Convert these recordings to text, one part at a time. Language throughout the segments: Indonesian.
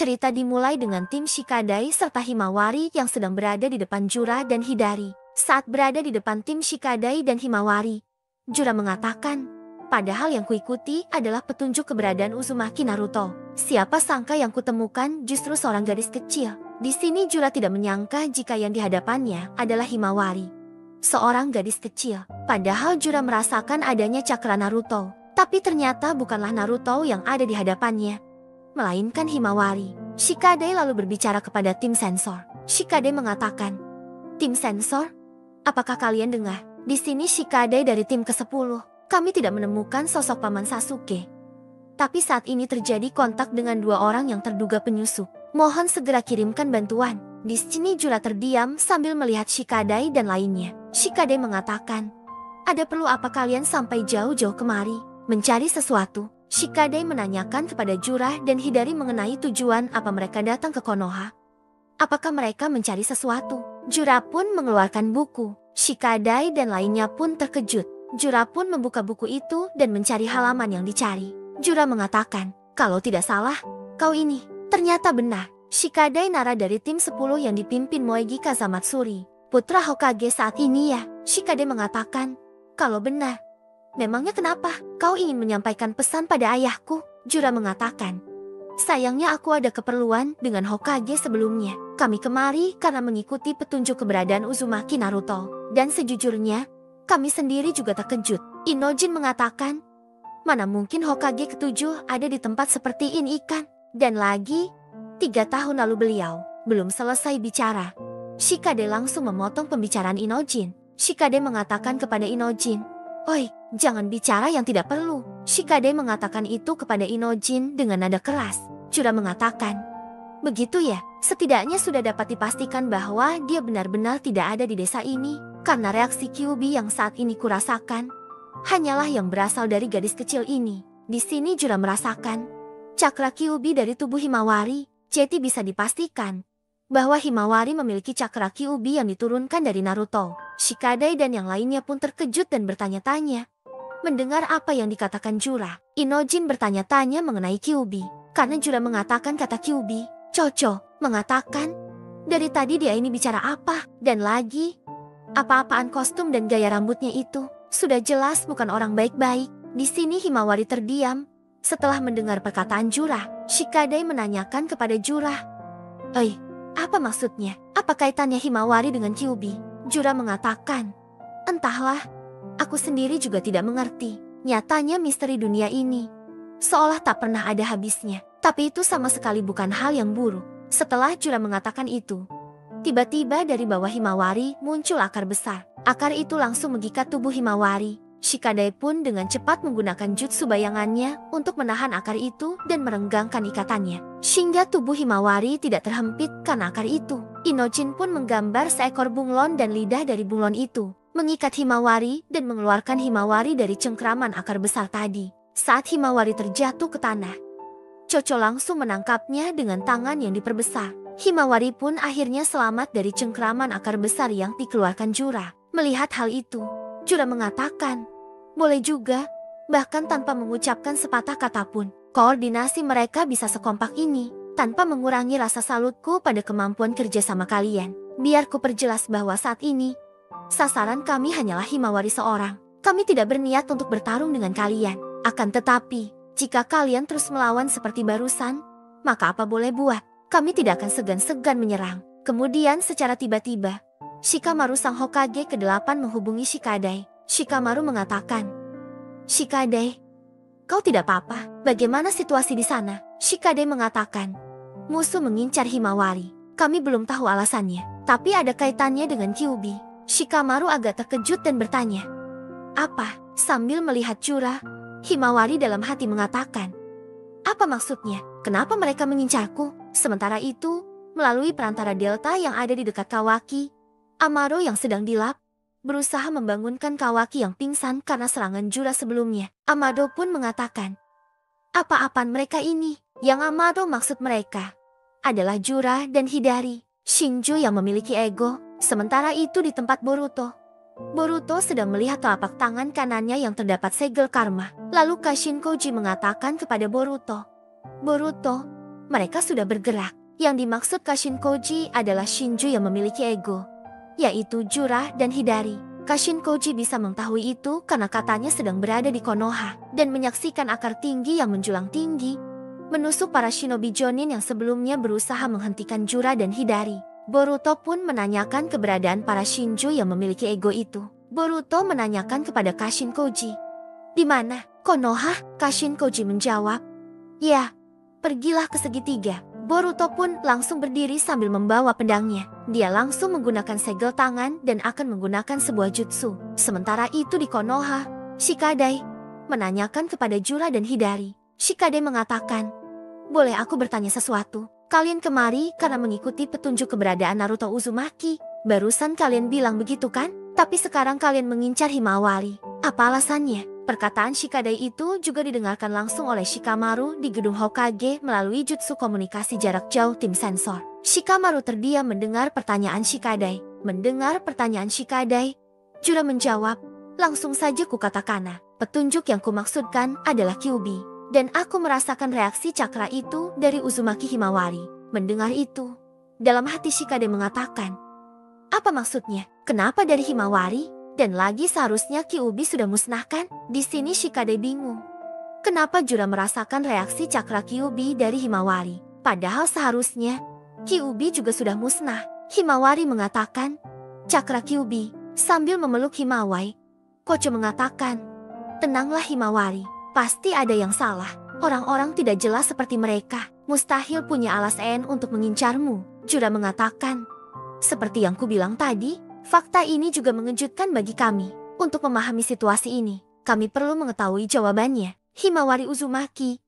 Cerita dimulai dengan tim Shikadai serta Himawari yang sedang berada di depan Jura dan Hidari. Saat berada di depan tim Shikadai dan Himawari, Jura mengatakan, padahal yang kuikuti adalah petunjuk keberadaan Uzumaki Naruto. Siapa sangka yang kutemukan justru seorang gadis kecil. Di sini Jura tidak menyangka jika yang dihadapannya adalah Himawari, seorang gadis kecil. Padahal Jura merasakan adanya cakra Naruto. Tapi ternyata bukanlah Naruto yang ada di hadapannya, melainkan Himawari. Shikadai lalu berbicara kepada tim sensor. Shikadai mengatakan, "Tim sensor, apakah kalian dengar? Di sini Shikadai dari tim ke-10. Kami tidak menemukan sosok Paman Sasuke. Tapi saat ini terjadi kontak dengan 2 orang yang terduga penyusup. Mohon segera kirimkan bantuan." Di sini Jura terdiam sambil melihat Shikadai dan lainnya. Shikadai mengatakan, "Ada perlu apa kalian sampai jauh-jauh kemari? Mencari sesuatu?" Shikadai menanyakan kepada Jura dan Hidari mengenai tujuan apa mereka datang ke Konoha. Apakah mereka mencari sesuatu? Jura pun mengeluarkan buku. Shikadai dan lainnya pun terkejut. Jura pun membuka buku itu dan mencari halaman yang dicari. Jura mengatakan, "Kalau tidak salah, kau ini." Ternyata benar. Shikadai nara dari tim 10 yang dipimpin Moegi Kazamatsuri, putra Hokage saat ini ya. Shikadai mengatakan, "Kalau benar, memangnya kenapa kau ingin menyampaikan pesan pada ayahku?" Jura mengatakan, "Sayangnya aku ada keperluan dengan Hokage sebelumnya. Kami kemari karena mengikuti petunjuk keberadaan Uzumaki Naruto. Dan sejujurnya, kami sendiri juga terkejut." Inojin mengatakan, "Mana mungkin Hokage ke-7 ada di tempat seperti ini kan? Dan lagi, 3 tahun lalu beliau belum selesai bicara." Shikadai langsung memotong pembicaraan Inojin. Shikadai mengatakan kepada Inojin, "Oi, jangan bicara yang tidak perlu." Shikadai mengatakan itu kepada Inojin dengan nada keras. Jura mengatakan, "Begitu ya, setidaknya sudah dapat dipastikan bahwa dia benar-benar tidak ada di desa ini. Karena reaksi Kyuubi yang saat ini kurasakan hanyalah yang berasal dari gadis kecil ini." Di sini Jura merasakan cakra Kyuubi dari tubuh Himawari. Jadi bisa dipastikan bahwa Himawari memiliki cakra Kyuubi yang diturunkan dari Naruto. Shikadai dan yang lainnya pun terkejut dan bertanya-tanya. Mendengar apa yang dikatakan Jura, Inojin bertanya-tanya mengenai Kyuubi. Karena Jura mengatakan kata Kyuubi, Chocho mengatakan, dari tadi dia ini bicara apa? Dan lagi, apa-apaan kostum dan gaya rambutnya itu? Sudah jelas bukan orang baik-baik. Di sini Himawari terdiam. Setelah mendengar perkataan Jura, Shikadai menanyakan kepada Jura, "Oi, apa maksudnya? Apa kaitannya Himawari dengan Kyuubi?" Jura mengatakan, "Entahlah, aku sendiri juga tidak mengerti. Nyatanya misteri dunia ini seolah tak pernah ada habisnya. Tapi itu sama sekali bukan hal yang buruk." Setelah Jura mengatakan itu, tiba-tiba dari bawah Himawari muncul akar besar. Akar itu langsung mengikat tubuh Himawari. Shikadai pun dengan cepat menggunakan jutsu bayangannya untuk menahan akar itu dan merenggangkan ikatannya, sehingga tubuh Himawari tidak terhempit karena akar itu. Inojin pun menggambar seekor bunglon dan lidah dari bunglon itu, mengikat Himawari dan mengeluarkan Himawari dari cengkraman akar besar tadi. Saat Himawari terjatuh ke tanah, Chocho langsung menangkapnya dengan tangan yang diperbesar. Himawari pun akhirnya selamat dari cengkraman akar besar yang dikeluarkan Jura. Melihat hal itu, Jura mengatakan, "Boleh juga, bahkan tanpa mengucapkan sepatah kata pun. Koordinasi mereka bisa sekompak ini, tanpa mengurangi rasa salutku pada kemampuan kerja sama kalian. Biar ku perjelas bahwa saat ini, sasaran kami hanyalah Himawari seorang. Kami tidak berniat untuk bertarung dengan kalian. Akan tetapi, jika kalian terus melawan seperti barusan, maka apa boleh buat, kami tidak akan segan-segan menyerang." Kemudian secara tiba-tiba, Shikamaru sang Hokage ke-8 menghubungi Shikadai. Shikamaru mengatakan, "Shikadai, kau tidak apa-apa? Bagaimana situasi di sana?" Shikadai mengatakan, "Musuh mengincar Himawari. Kami belum tahu alasannya, tapi ada kaitannya dengan Kyuubi." Shikamaru agak terkejut dan bertanya, "Apa?" Sambil melihat Jura, Himawari dalam hati mengatakan, "Apa maksudnya? Kenapa mereka mengincarku?" Sementara itu, melalui perantara delta yang ada di dekat Kawaki, Amaro yang sedang dilap berusaha membangunkan Kawaki yang pingsan karena serangan Jura sebelumnya. Amado pun mengatakan, "Apa-apaan mereka ini?" Yang Amado maksud mereka adalah Jura dan Hidari, Shinju yang memiliki ego. Sementara itu di tempat Boruto, Boruto sedang melihat telapak tangan kanannya yang terdapat segel karma. Lalu Kashin Koji mengatakan kepada Boruto, "Boruto, mereka sudah bergerak. Yang dimaksud Kashinkoji adalah Shinju yang memiliki ego, yaitu Jura dan Hidari. Kashinkoji bisa mengetahui itu karena katanya sedang berada di Konoha dan menyaksikan akar tinggi yang menjulang tinggi, menusuk para shinobi Jonin yang sebelumnya berusaha menghentikan Jura dan Hidari. Boruto pun menanyakan keberadaan para Shinju yang memiliki ego itu. Boruto menanyakan kepada Kashinkoji, "Di mana?" "Konoha," Kashinkoji menjawab. "Ya, pergilah ke segitiga." Boruto pun langsung berdiri sambil membawa pedangnya. Dia langsung menggunakan segel tangan dan akan menggunakan sebuah jutsu. Sementara itu di Konoha, Shikadai menanyakan kepada Jura dan Hidari. Shikadai mengatakan, "Boleh aku bertanya sesuatu? Kalian kemari karena mengikuti petunjuk keberadaan Naruto Uzumaki. Barusan kalian bilang begitu kan? Tapi sekarang kalian mengincar Himawari. Apa alasannya?" Perkataan Shikadai itu juga didengarkan langsung oleh Shikamaru di gedung Hokage melalui jutsu komunikasi jarak jauh tim sensor. Shikamaru terdiam mendengar pertanyaan Shikadai. Mendengar pertanyaan Shikadai, Jura menjawab, "Langsung saja kukatakan, petunjuk yang kumaksudkan adalah Kyuubi. Dan aku merasakan reaksi cakra itu dari Uzumaki Himawari." Mendengar itu, dalam hati Shikadai mengatakan, "Apa maksudnya? Kenapa dari Himawari? Dan lagi seharusnya Kyuubi sudah musnahkan?" Di sini Shikadai bingung. Kenapa Jura merasakan reaksi cakra Kyuubi dari Himawari? Padahal seharusnya Kyuubi juga sudah musnah. Himawari mengatakan, "Cakra Kyuubi," sambil memeluk Himawai. Kocho mengatakan, "Tenanglah Himawari, pasti ada yang salah. Orang-orang tidak jelas seperti mereka mustahil punya alasan untuk mengincarmu." Jura mengatakan, "Seperti yang kubilang tadi, fakta ini juga mengejutkan bagi kami. Untuk memahami situasi ini, kami perlu mengetahui jawabannya. Himawari Uzumaki,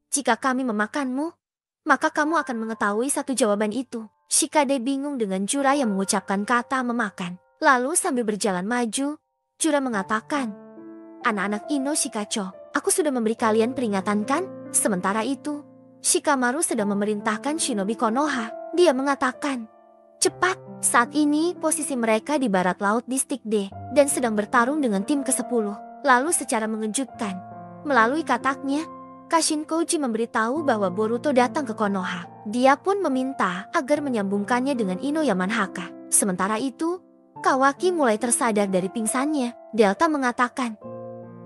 jika kami memakanmu, maka kamu akan mengetahui satu jawaban itu." Shikadai bingung dengan Jura yang mengucapkan kata memakan. Lalu sambil berjalan maju, Jura mengatakan, "Anak-anak Ino Shikacho, aku sudah memberi kalian peringatan kan?" Sementara itu, Shikamaru sedang memerintahkan shinobi Konoha. Dia mengatakan, "Cepat." Saat ini posisi mereka di barat laut distrik D dan sedang bertarung dengan tim ke-10. Lalu secara mengejutkan, melalui kataknya, Kashinkoji memberitahu bahwa Boruto datang ke Konoha. Dia pun meminta agar menyambungkannya dengan Ino Yamanhaka. Sementara itu, Kawaki mulai tersadar dari pingsannya. Delta mengatakan,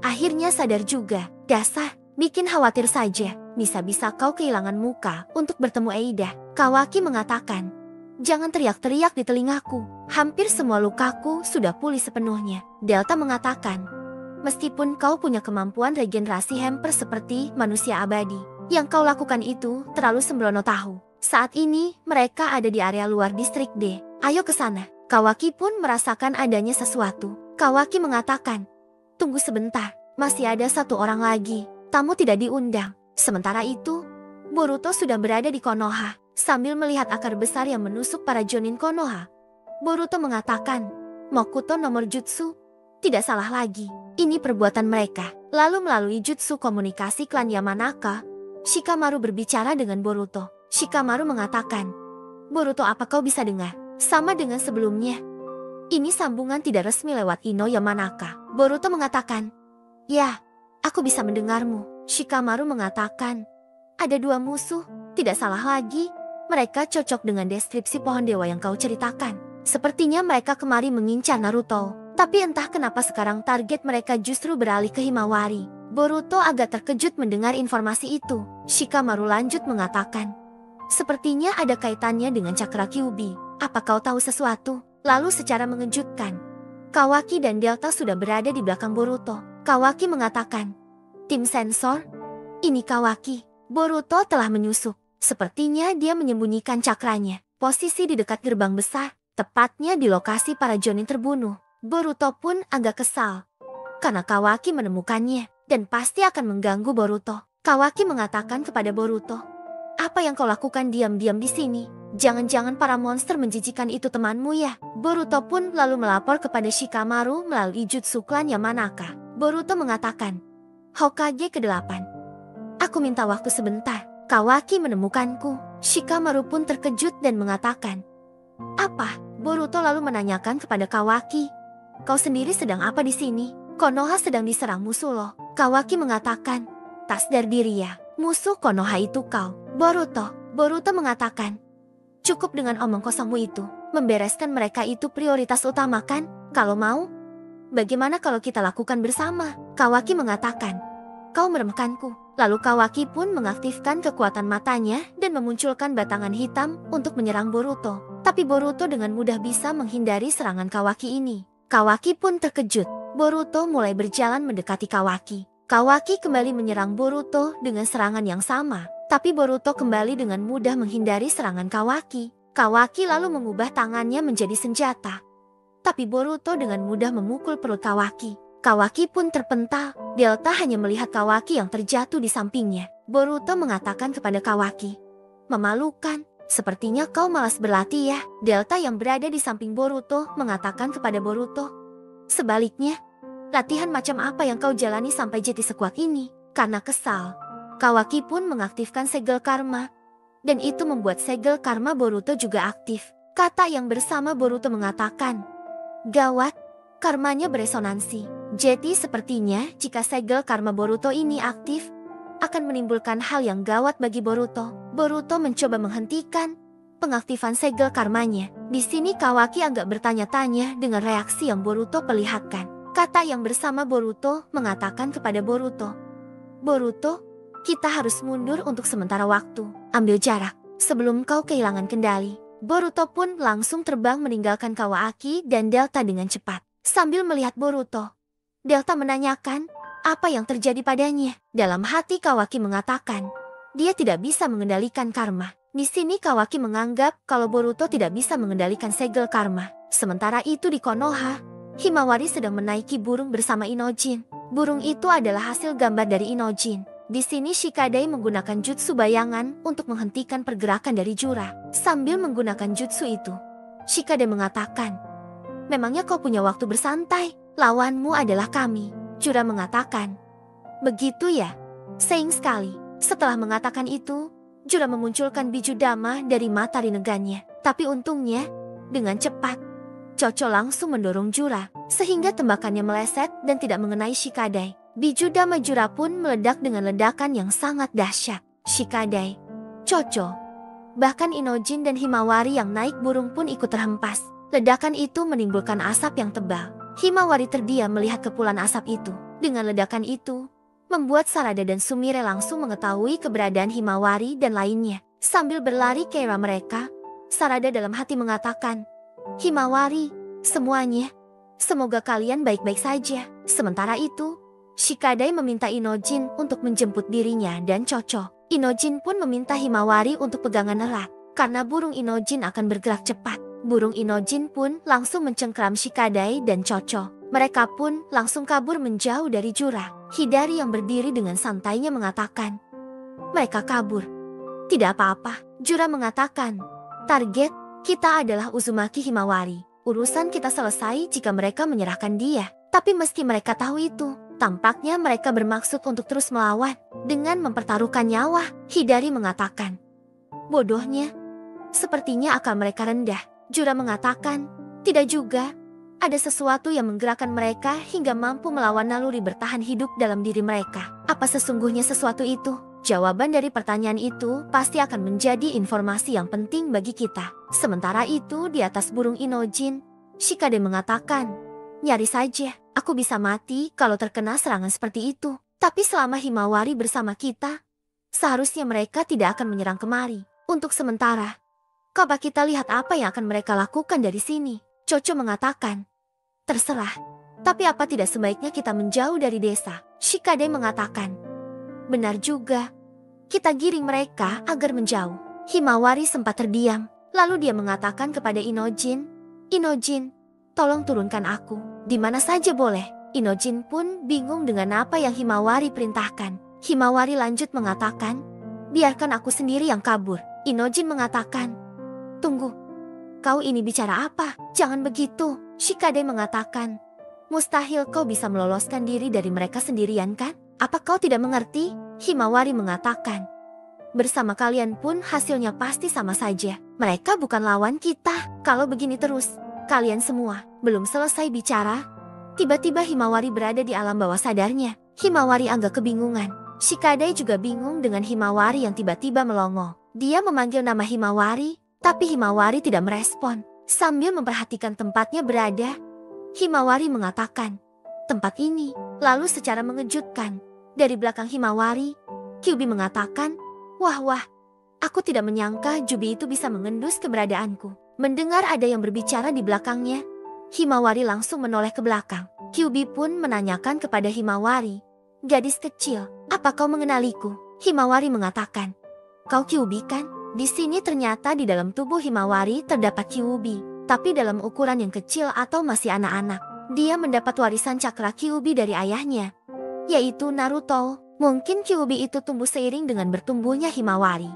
"Akhirnya sadar juga. Dasar, bikin khawatir saja. Bisa-bisa kau kehilangan muka untuk bertemu Eida." Kawaki mengatakan, "Jangan teriak-teriak di telingaku. Hampir semua lukaku sudah pulih sepenuhnya." Delta mengatakan, "Meskipun kau punya kemampuan regenerasi hamper seperti manusia abadi, yang kau lakukan itu terlalu sembrono tahu." Saat ini mereka ada di area luar distrik D. "Ayo ke sana." Kawaki pun merasakan adanya sesuatu. Kawaki mengatakan, "Tunggu sebentar, masih ada satu orang lagi. Tamu tidak diundang." Sementara itu, Boruto sudah berada di Konoha. Sambil melihat akar besar yang menusuk para Jonin Konoha, Boruto mengatakan, "Mokuto nomor jutsu. Tidak salah lagi, ini perbuatan mereka." Lalu melalui jutsu komunikasi klan Yamanaka, Shikamaru berbicara dengan Boruto. Shikamaru mengatakan, "Boruto, apa kau bisa dengar? Sama dengan sebelumnya. Ini sambungan tidak resmi lewat Ino Yamanaka." Boruto mengatakan, "Ya, aku bisa mendengarmu." Shikamaru mengatakan, "Ada dua musuh, tidak salah lagi. Mereka cocok dengan deskripsi pohon dewa yang kau ceritakan. Sepertinya mereka kemari mengincar Naruto. Tapi entah kenapa sekarang target mereka justru beralih ke Himawari." Boruto agak terkejut mendengar informasi itu. Shikamaru lanjut mengatakan, "Sepertinya ada kaitannya dengan cakra Kyuubi. Apa kau tahu sesuatu?" Lalu secara mengejutkan, Kawaki dan Delta sudah berada di belakang Boruto. Kawaki mengatakan, "Tim sensor, ini Kawaki." Boruto telah menyusup. Sepertinya dia menyembunyikan cakranya. Posisi di dekat gerbang besar, tepatnya di lokasi para Jonin terbunuh. Boruto pun agak kesal karena Kawaki menemukannya dan pasti akan mengganggu Boruto. Kawaki mengatakan kepada Boruto, "Apa yang kau lakukan diam-diam di sini? Jangan-jangan para monster menjijikan itu temanmu ya?" Boruto pun lalu melapor kepada Shikamaru melalui jutsu klan Yamanaka. Boruto mengatakan, "Hokage ke-8, aku minta waktu sebentar. Kawaki menemukanku." Shikamaru pun terkejut dan mengatakan, "Apa?" Boruto lalu menanyakan kepada Kawaki, "Kau sendiri sedang apa di sini? Konoha sedang diserang musuh loh." Kawaki mengatakan, "Tak sadar diri ya, musuh Konoha itu kau." Boruto Boruto mengatakan, cukup dengan omong kosongmu itu. Membereskan mereka itu prioritas utama kan? Kalau mau, bagaimana kalau kita lakukan bersama? Kawaki mengatakan, kau meremehkanku. Lalu Kawaki pun mengaktifkan kekuatan matanya dan memunculkan batangan hitam untuk menyerang Boruto. Tapi Boruto dengan mudah bisa menghindari serangan Kawaki ini. Kawaki pun terkejut. Boruto mulai berjalan mendekati Kawaki. Kawaki kembali menyerang Boruto dengan serangan yang sama. Tapi Boruto kembali dengan mudah menghindari serangan Kawaki. Kawaki lalu mengubah tangannya menjadi senjata. Tapi Boruto dengan mudah memukul perut Kawaki. Kawaki pun terpental. Delta hanya melihat Kawaki yang terjatuh di sampingnya. Boruto mengatakan kepada Kawaki, memalukan, sepertinya kau malas berlatih ya. Delta yang berada di samping Boruto mengatakan kepada Boruto, sebaliknya, latihan macam apa yang kau jalani sampai jadi sekuat ini? Karena kesal, Kawaki pun mengaktifkan segel karma. Dan itu membuat segel karma Boruto juga aktif. Kata yang bersama Boruto mengatakan, gawat, karmanya beresonansi. Jadi sepertinya jika segel karma Boruto ini aktif, akan menimbulkan hal yang gawat bagi Boruto. Boruto mencoba menghentikan pengaktifan segel karmanya. Di sini Kawaki agak bertanya-tanya dengan reaksi yang Boruto perlihatkan. Kata yang bersama Boruto mengatakan kepada Boruto, Boruto, kita harus mundur untuk sementara waktu. Ambil jarak sebelum kau kehilangan kendali. Boruto pun langsung terbang meninggalkan Kawaki dan Delta dengan cepat. Sambil melihat Boruto, Delta menanyakan apa yang terjadi padanya. Dalam hati Kawaki mengatakan, dia tidak bisa mengendalikan karma. Di sini Kawaki menganggap kalau Boruto tidak bisa mengendalikan segel karma. Sementara itu di Konoha, Himawari sedang menaiki burung bersama Inojin. Burung itu adalah hasil gambar dari Inojin. Di sini Shikadai menggunakan jutsu bayangan untuk menghentikan pergerakan dari Jura. Sambil menggunakan jutsu itu, Shikadai mengatakan, memangnya kau punya waktu bersantai? Lawanmu adalah kami. Jura mengatakan, begitu ya? Sayang sekali. Setelah mengatakan itu, Jura memunculkan biju dama dari mata rinnegannya. Tapi untungnya, dengan cepat, Chocho langsung mendorong Jura, sehingga tembakannya meleset dan tidak mengenai Shikadai. Biju dama Jura pun meledak dengan ledakan yang sangat dahsyat. Shikadai, Chocho, bahkan Inojin dan Himawari yang naik burung pun ikut terhempas. Ledakan itu menimbulkan asap yang tebal. Himawari terdiam melihat kepulan asap itu. Dengan ledakan itu, membuat Sarada dan Sumire langsung mengetahui keberadaan Himawari dan lainnya. Sambil berlari ke arah mereka, Sarada dalam hati mengatakan, Himawari, semuanya, semoga kalian baik-baik saja. Sementara itu, Shikadai meminta Inojin untuk menjemput dirinya dan Chocho. Inojin pun meminta Himawari untuk pegangan erat, karena burung Inojin akan bergerak cepat. Burung Inojin pun langsung mencengkeram Shikadai dan Chocho. Mereka pun langsung kabur menjauh dari Jura. Hidari yang berdiri dengan santainya mengatakan, mereka kabur. Tidak apa-apa. Jura mengatakan, target kita adalah Uzumaki Himawari. Urusan kita selesai jika mereka menyerahkan dia. Tapi meski mereka tahu itu, tampaknya mereka bermaksud untuk terus melawan dengan mempertaruhkan nyawa. Hidari mengatakan, bodohnya, sepertinya akal mereka rendah. Jura mengatakan, tidak juga. Ada sesuatu yang menggerakkan mereka hingga mampu melawan naluri bertahan hidup dalam diri mereka. Apa sesungguhnya sesuatu itu? Jawaban dari pertanyaan itu pasti akan menjadi informasi yang penting bagi kita. Sementara itu di atas burung Inojin, Shikadai mengatakan, nyaris saja aku bisa mati kalau terkena serangan seperti itu. Tapi selama Himawari bersama kita, seharusnya mereka tidak akan menyerang kemari. Untuk sementara, coba kita lihat apa yang akan mereka lakukan dari sini. Chocho mengatakan, terserah. Tapi apa tidak sebaiknya kita menjauh dari desa? Shikadai mengatakan, benar juga. Kita giring mereka agar menjauh. Himawari sempat terdiam. Lalu dia mengatakan kepada Inojin, Inojin, tolong turunkan aku. Di mana saja boleh. Inojin pun bingung dengan apa yang Himawari perintahkan. Himawari lanjut mengatakan, biarkan aku sendiri yang kabur. Inojin mengatakan, tunggu, kau ini bicara apa? Jangan begitu. Shikadai mengatakan, mustahil kau bisa meloloskan diri dari mereka sendirian kan? Apa kau tidak mengerti? Himawari mengatakan, bersama kalian pun hasilnya pasti sama saja. Mereka bukan lawan kita. Kalau begini terus, kalian semua belum selesai bicara. Tiba-tiba Himawari berada di alam bawah sadarnya. Himawari agak kebingungan. Shikadai juga bingung dengan Himawari yang tiba-tiba melongo. Dia memanggil nama Himawari, tapi Himawari tidak merespon. Sambil memperhatikan tempatnya berada, Himawari mengatakan, "Tempat ini." Lalu secara mengejutkan, dari belakang Himawari, Kyubi mengatakan, "Wah, aku tidak menyangka Jubi itu bisa mengendus keberadaanku." Mendengar ada yang berbicara di belakangnya, Himawari langsung menoleh ke belakang. Kyubi pun menanyakan kepada Himawari, "Gadis kecil, apa kau mengenaliku?" Himawari mengatakan, "Kau Kyubi kan?" Di sini ternyata di dalam tubuh Himawari terdapat Kyubi, tapi dalam ukuran yang kecil atau masih anak-anak. Dia mendapat warisan cakra Kyubi dari ayahnya, yaitu Naruto. Mungkin Kyubi itu tumbuh seiring dengan bertumbuhnya Himawari.